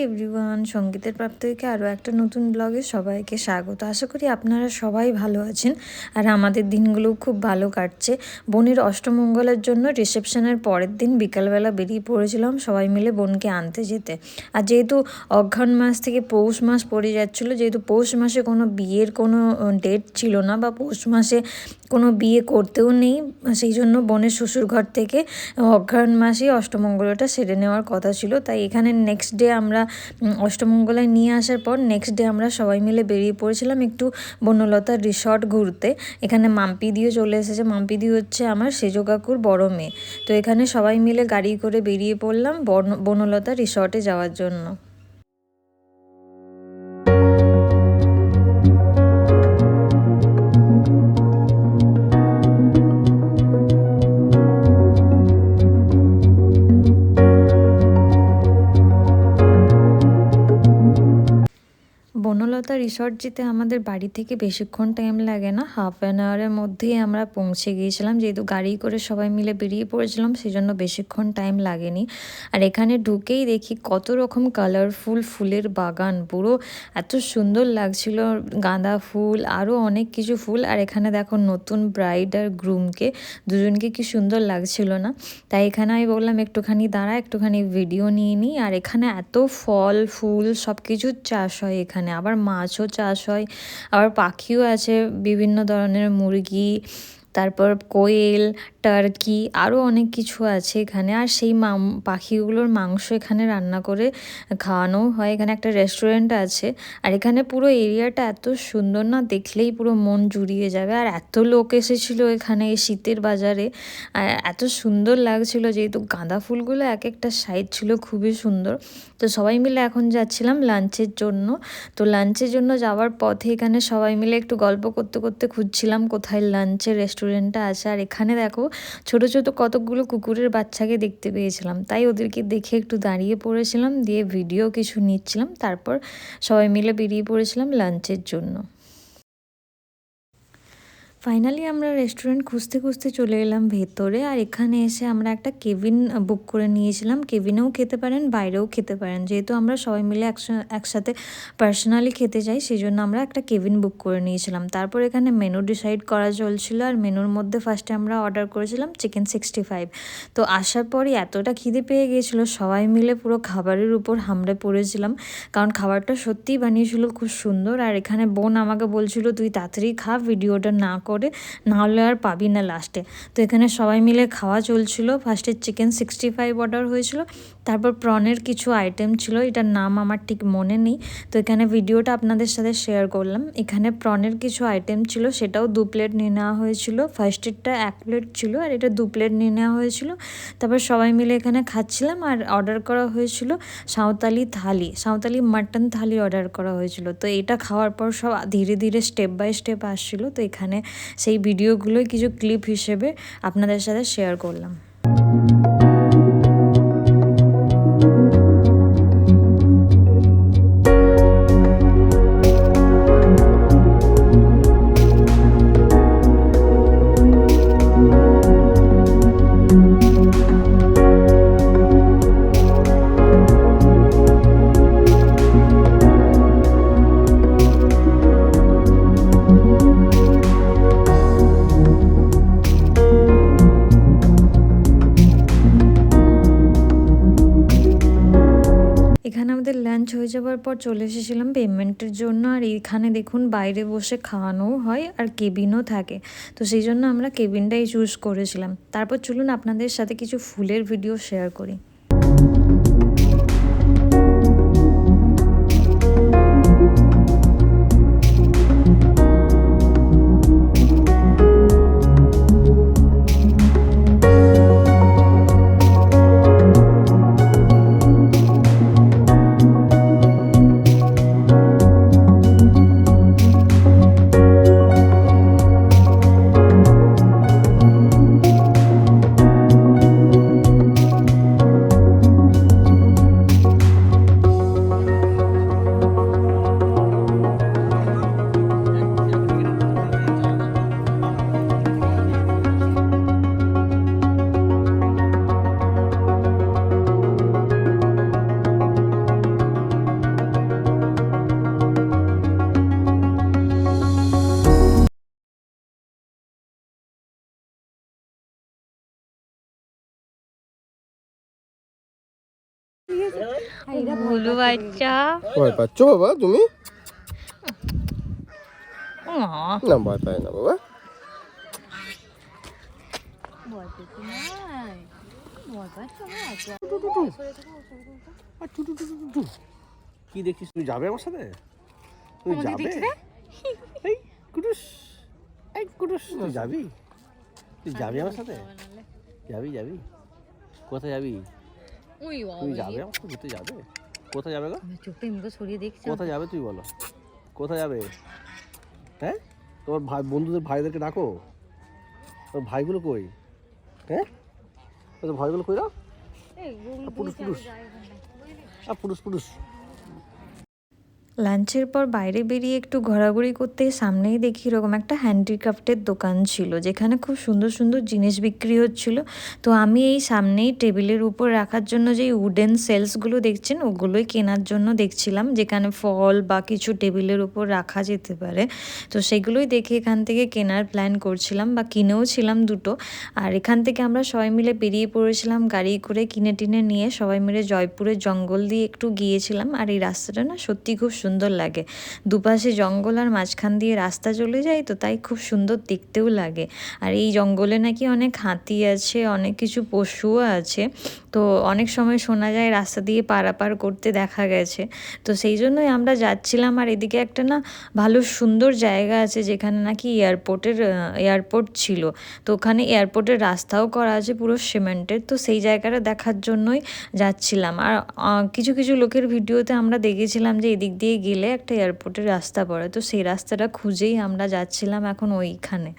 Everyone, সঙ্গীতের প্রাপ্তিকে আরও একটা নতুন ব্লগে সবাইকে স্বাগত। আশা করি আপনারা সবাই ভালো আছেন আর আমাদের দিনগুলোও খুব ভালো কাটছে। বোনের অষ্টমঙ্গলের জন্য রিসেপশনের পরের দিন বিকালবেলা বেরিয়ে পড়েছিলাম সবাই মিলে বোনকে আনতে যেতে। আর যেহেতু অঘ্রাণ মাস থেকে পৌষ মাস পড়ে যাচ্ছিলো, যেহেতু পৌষ মাসে কোনো বিয়ের কোনো ডেট ছিল না বা পৌষ মাসে কোনো বিয়ে করতেও নেই, সেই জন্য বোনের শ্বশুর ঘর থেকে অঘ্রাণ মাসেই অষ্টমঙ্গলটা সেরে নেওয়ার কথা ছিল। তাই এখানে নেক্সট ডে আমরা অষ্টমঙ্গলায় নিয়ে আসার পর নেক্সট ডে আমরা সবাই মিলে বেরিয়ে পড়েছিলাম একটু বনলতা রিসর্ট ঘুরতে। এখানে মাম্পি দিও চলে এসেছে। মাম্পি দি হচ্ছে আমার সেজো কাকুর বড় মেয়ে। তো এখানে সবাই মিলে গাড়ি করে বেরিয়ে পড়লাম বনলতা রিসর্টে যাওয়ার জন্য। বনলতা রিসর্ট যেতে আমাদের বাড়ি থেকে বেশিক্ষণ টাইম লাগে না, হাফ অ্যান আওয়ারের মধ্যেই আমরা পৌঁছে গিয়েছিলাম। যেহেতু গাড়ি করে সবাই মিলে বেরিয়ে পড়েছিলাম সেই জন্য বেশিক্ষণ টাইম লাগেনি। আর এখানে ঢুকেই দেখি কত রকম কালারফুল ফুলের বাগান, পুরো এত সুন্দর লাগছিল, গাঁদা ফুল আরও অনেক কিছু ফুল। আর এখানে দেখো নতুন ব্রাইড আর গ্রুমকে দুজনকে কি সুন্দর লাগছিল না। তাই এখানে আমি বললাম একটুখানি দাঁড়া, একটুখানি ভিডিও নিয়ে নিই। আর এখানে এত ফল ফুল সব কিছুর চাষ হয়, এখানে আবার মাছও চাষ হয়, আবার পাখিও আছে, বিভিন্ন ধরনের মুরগি, তারপর কোয়েল, টার্কি আরও অনেক কিছু আছে এখানে। আর সেই পাখিগুলোর মাংস এখানে রান্না করে খাওয়ানো হয়। এখানে একটা রেস্টুরেন্ট আছে। আর এখানে পুরো এরিয়াটা এত সুন্দর না, দেখলেই পুরো মন জুড়িয়ে যাবে। আর এত লোক এসেছিলো এখানে এই শীতের বাজারে, এত সুন্দর লাগছিল। যেহেতু গাঁদা ফুলগুলো এক একটা সাইজ ছিল খুবই সুন্দর। তো সবাই মিলে এখন যাচ্ছিলাম লাঞ্চের জন্য। তো লাঞ্চের জন্য যাওয়ার পথে এখানে সবাই মিলে একটু গল্প করতে করতে খুঁজছিলাম কোথায় লাঞ্চের রেস্টুরেন্টটা আছে। আর এখানে দেখো ছোট ছোট কতকগুলো কুকুরের বাচ্চাকে দেখতে পেয়েছিলাম, তাই ওদেরকে দেখে একটু দাঁড়িয়ে পড়েছিলাম, দিয়ে ভিডিও কিছু নিচ্ছিলাম। তারপর সবাই মিলে বেরিয়ে পড়েছিলাম লাঞ্চের জন্য। ফাইনালি আমরা রেস্টুরেন্ট খুঁজতে খুঁজতে চলে এলাম ভেতরে। আর এখানে এসে আমরা একটা কেবিন বুক করে নিয়েছিলাম। কেবিনেও খেতে পারেন, বাইরেও খেতে পারেন। যেহেতু আমরা সবাই মিলে একসাথে পার্সোনালি খেতে চাই সেই জন্য আমরা একটা কেবিন বুক করে নিয়েছিলাম। তারপর এখানে মেনু ডিসাইড করা চলছিল। আর মেনুর মধ্যে ফার্স্টে আমরা অর্ডার করেছিলাম চিকেন 65। তো আসার পরই এতটা খিদে পেয়ে গিয়েছিলো, সবাই মিলে পুরো খাবারের উপর হামড়ে পড়েছিলাম, কারণ খাবারটা সত্যিই বানিয়েছিল খুব সুন্দর। আর এখানে বোন আমাকে বলছিল তুই তাড়াতাড়ি খা, ভিডিওটা না করে, না হলে আর পাবি না লাস্টে। তো এখানে সবাই মিলে খাওয়া চলছিল। ফার্স্টে চিকেন 65 অর্ডার হয়েছিল, তারপর প্রনের কিছু আইটেম ছিল, এটার নাম আমার ঠিক মনে নেই। তো এখানে ভিডিওটা আপনাদের সাথে শেয়ার করলাম। এখানে প্রনের কিছু আইটেম ছিল, সেটাও 2 প্লেট নিয়ে নেওয়া হয়েছিল। ফার্স্টেরটা 1 প্লেট ছিল আর এটা 2 প্লেট নিয়ে নেওয়া হয়েছিল। তারপর সবাই মিলে এখানে খাচ্ছিলাম। আর অর্ডার করা হয়েছিল সাঁওতালি থালি, সাঁওতালি মাটন থালি অর্ডার করা হয়েছিল। তো এটা খাওয়ার পর সব ধীরে ধীরে স্টেপ বাই স্টেপ আসছিলো। তো এখানে সেই ভিডিওগুলোই কিছু ক্লিপ হিসেবে আপনাদের সাথে শেয়ার করলাম। এখানে আমাদের লাঞ্চ হয়ে যাওয়ার পর চলে এসেছিলাম পেমেন্টের জন্য। আর এইখানে দেখুন বাইরে বসে খাওয়ানোও হয় আর কেবিনও থাকে, তো সেই জন্য আমরা কেবিনটাই চুজ করেছিলাম। তারপর চলুন আপনাদের সাথে কিছু ফুলের ভিডিও শেয়ার করি। ভুলু বাচ্চা ভয় পাচ্ছ বাবা তুমি? না ভয় পায় না বাবা। কি দেখছিস? তুই যাবে আমার সাথে? তুই যাবে? এই কুটুস, এই কুটুস, তুই যাবি? তুই যাবি আমার সাথে? যাবি যাবি? কোথায় যাবি? তুই যাবে আমার সাথে? ঘুরতে যাবে? কোথায় যাবে গো? চোখটা এমনি সরিয়ে দেখছি। কোথায় যাবে তুই বলো? কোথায় যাবে? হ্যাঁ, তোমার ভাই বন্ধুদের ভাইদেরকে ডাকো। তোর ভাইগুলো কই? হ্যাঁ, তোর ভাইগুলো কই? দাও পুরুষ পুরুষ পুরুষ পুরুষ। লাঞ্চের পর বাইরে বেরিয়ে একটু ঘোরাঘুরি করতে সামনেই দেখি এরকম একটা হ্যান্ডিক্রাফটের দোকান ছিল, যেখানে খুব সুন্দর সুন্দর জিনিস বিক্রি হচ্ছিল। তো আমি এই সামনেই টেবিলের উপর রাখার জন্য যেই উডেন সেলসগুলো দেখছেন ওগুলোই কেনার জন্য দেখছিলাম, যেখানে ফল বা কিছু টেবিলের উপর রাখা যেতে পারে। তো সেগুলোই দেখে এখান থেকে কেনার প্ল্যান করছিলাম বা কিনেও ছিলাম দুটো। আর এখান থেকে আমরা সবাই মিলে বেরিয়ে পড়েছিলাম গাড়ি করে, কিনে টিনে নিয়ে সবাই মিলে জয়পুরের জঙ্গল দিয়ে একটু গিয়েছিলাম। আর এই রাস্তাটা না সত্যি খুব সুন্দর লাগে, দুপাশে জঙ্গল আর মাঝখান দিয়ে রাস্তা চলে যায়, তো তাই খুব সুন্দর দেখতেও লাগে। আর এই জঙ্গলে নাকি অনেক হাতি আছে, অনেক কিছু পশুও আছে। তো অনেক সময় শোনা যায় রাস্তা দিয়ে পারাপার করতে দেখা গেছে। তো সেই জন্যই আমরা যাচ্ছিলাম। আর এদিকে একটা না ভালো সুন্দর জায়গা আছে যেখানে নাকি এয়ারপোর্ট ছিল। তো ওখানে এয়ারপোর্টের রাস্তাও করা আছে পুরো সিমেন্টের। তো সেই জায়গাটা দেখার জন্যই যাচ্ছিলাম। আর কিছু কিছু লোকের ভিডিওতে আমরা দেখেছিলাম যে এদিক দিয়ে গেলে একটা এয়ারপোর্টের রাস্তা পড়ে, তো সেই রাস্তাটা খুঁজেই আমরা যাচ্ছিলাম এখন ওইখানে।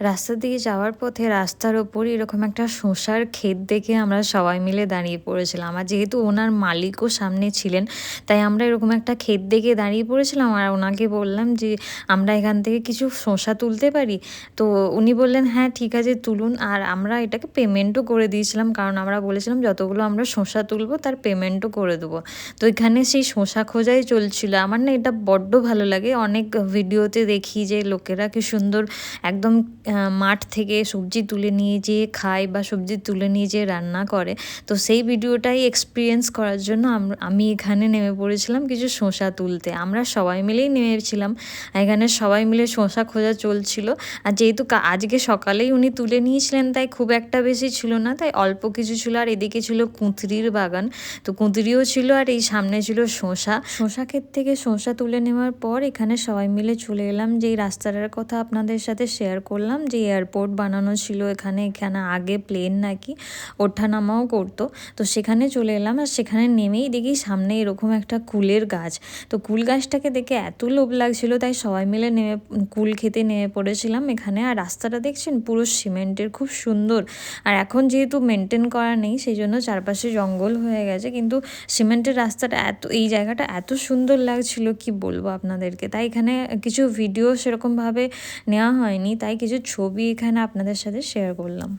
রাস্তা দিয়ে যাওয়ার পথে রাস্তার ওপরই এরকম একটা শসার ক্ষেত দেখে আমরা সবাই মিলে দাঁড়িয়ে পড়েছিলাম। আর যেহেতু ওনার মালিকও সামনে ছিলেন, তাই আমরা এরকম একটা ক্ষেত দেখে দাঁড়িয়ে পড়েছিলাম। আর ওনাকে বললাম যে আমরা এখান থেকে কিছু শসা তুলতে পারি? তো উনি বললেন হ্যাঁ ঠিক আছে তুলুন। আর আমরা এটাকে পেমেন্টও করে দিয়েছিলাম, কারণ আমরা বলেছিলাম যতগুলো আমরা শসা তুলবো তার পেমেন্টও করে দেবো। তো এখানে সেই শসা খোঁজাই চলছিল। আমার না এটা বড্ড ভালো লাগে, অনেক ভিডিওতে দেখি যে লোকেরা কি সুন্দর একদম মাঠ থেকে সবজি তুলে নিয়ে যেয়ে খায় বা সবজি তুলে নিয়ে যেয়ে রান্না করে। তো সেই ভিডিওটাই এক্সপিরিয়েন্স করার জন্য আমি এখানে নেমে পড়েছিলাম কিছু শসা তুলতে। আমরা সবাই মিলেই নেমেছিলাম, এখানে সবাই মিলে শসা খোঁজা চলছিল। আর যেহেতু আজকে সকালেই উনি তুলে নিয়েছিলেন তাই খুব একটা বেশি ছিল না, তাই অল্প কিছু ছিল। আর এদিকে ছিল কুঁদরির বাগান, তো কুঁদরিও ছিল আর এই সামনে ছিল শসা ক্ষেত থেকে শসা তুলে নেওয়ার পর এখানে সবাই মিলে চলে এলাম যেই রাস্তাটার কথা আপনাদের সাথে শেয়ার করলাম, যে এয়ারপোর্ট বানানো ছিল এখানে আগে প্লেন নাকি ওঠানামাও করতো। তো সেখানে চলে এলাম। আর সেখানে নেমেই দেখি সামনে এরকম একটা কুলের গাছ। তো কুল গাছটাকে দেখে এত লোভ লাগছিল, তাই সবাই মিলে কুল খেতে নেমে পড়েছিলাম এখানে। আর রাস্তাটা দেখছেন পুরো সিমেন্টের, খুব সুন্দর। আর এখন যেহেতু মেনটেন করা নেই সেই জন্য চারপাশে জঙ্গল হয়ে গেছে, কিন্তু সিমেন্টের রাস্তাটা এই জায়গাটা এত সুন্দর লাগছিল কি বলবো আপনাদেরকে। তাই এখানে কিছু ভিডিও সেরকমভাবে নেওয়া হয়নি, তাই কিছু ছবি এখানে আপনাদের সাথে শেয়ার করলাম।